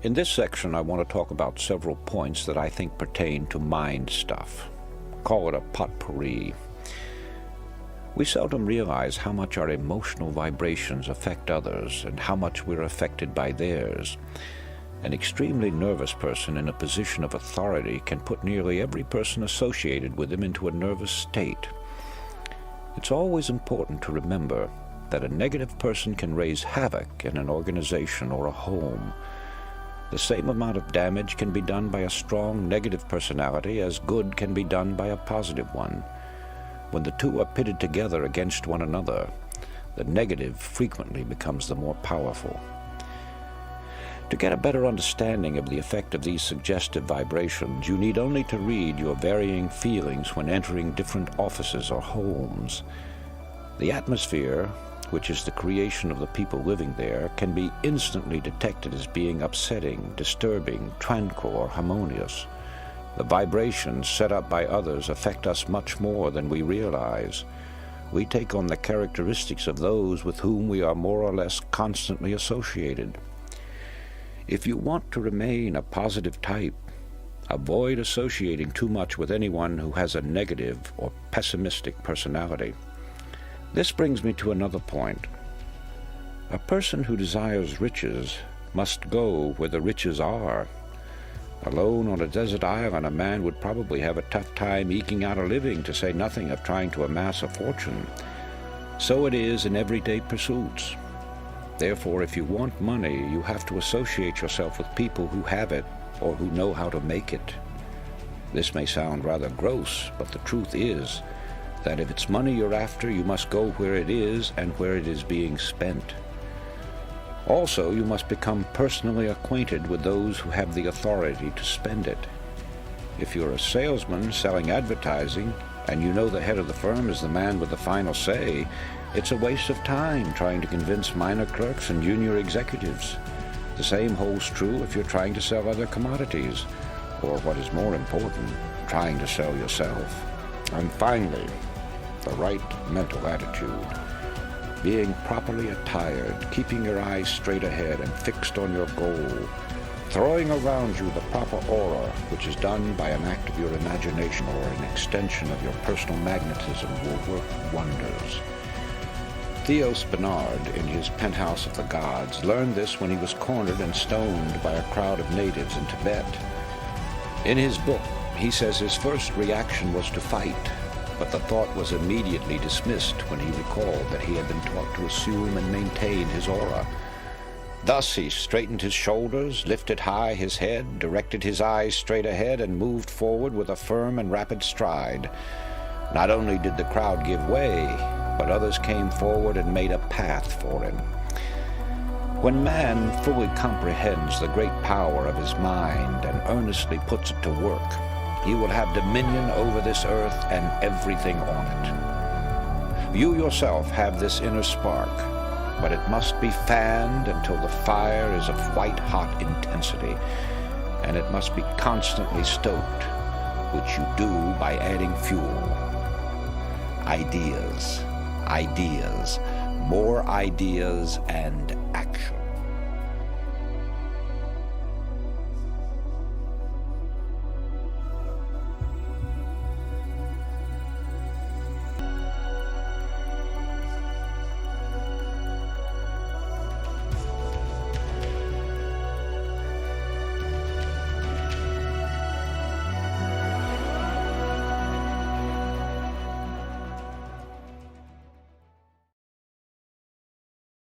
In this section, I want to talk about several points that I think pertain to mind stuff. Call it a potpourri. We seldom realize how much our emotional vibrations affect others and how much we're affected by theirs. An extremely nervous person in a position of authority can put nearly every person associated with him into a nervous state. It's always important to remember that a negative person can raise havoc in an organization or a home. The same amount of damage can be done by a strong negative personality as good can be done by a positive one. When the two are pitted together against one another, the negative frequently becomes the more powerful. To get a better understanding of the effect of these suggestive vibrations, you need only to read your varying feelings when entering different offices or homes. The atmosphere, which is the creation of the people living there, can be instantly detected as being upsetting, disturbing, tranquil, or harmonious. The vibrations set up by others affect us much more than we realize. We take on the characteristics of those with whom we are more or less constantly associated. If you want to remain a positive type, avoid associating too much with anyone who has a negative or pessimistic personality. This brings me to another point. A person who desires riches must go where the riches are. Alone on a desert island, a man would probably have a tough time eking out a living, to say nothing of trying to amass a fortune. So it is in everyday pursuits. Therefore, if you want money, you have to associate yourself with people who have it or who know how to make it. This may sound rather gross, but the truth is that if it's money you're after, you must go where it is and where it is being spent. Also, you must become personally acquainted with those who have the authority to spend it. If you're a salesman selling advertising and you know the head of the firm is the man with the final say, it's a waste of time trying to convince minor clerks and junior executives. The same holds true if you're trying to sell other commodities, or what is more important, trying to sell yourself. And finally, the right mental attitude. Being properly attired, keeping your eyes straight ahead and fixed on your goal, throwing around you the proper aura, which is done by an act of your imagination or an extension of your personal magnetism, will work wonders. Theo Spinard, in his Penthouse of the Gods, learned this when he was cornered and stoned by a crowd of natives in Tibet. In his book, he says his first reaction was to fight, but the thought was immediately dismissed when he recalled that he had been taught to assume and maintain his aura. Thus he straightened his shoulders, lifted high his head, directed his eyes straight ahead, and moved forward with a firm and rapid stride. Not only did the crowd give way, but others came forward and made a path for him. When man fully comprehends the great power of his mind and earnestly puts it to work, he will have dominion over this earth and everything on it. You yourself have this inner spark, but it must be fanned until the fire is of white-hot intensity, and it must be constantly stoked, which you do by adding fuel. Ideas, more ideas, and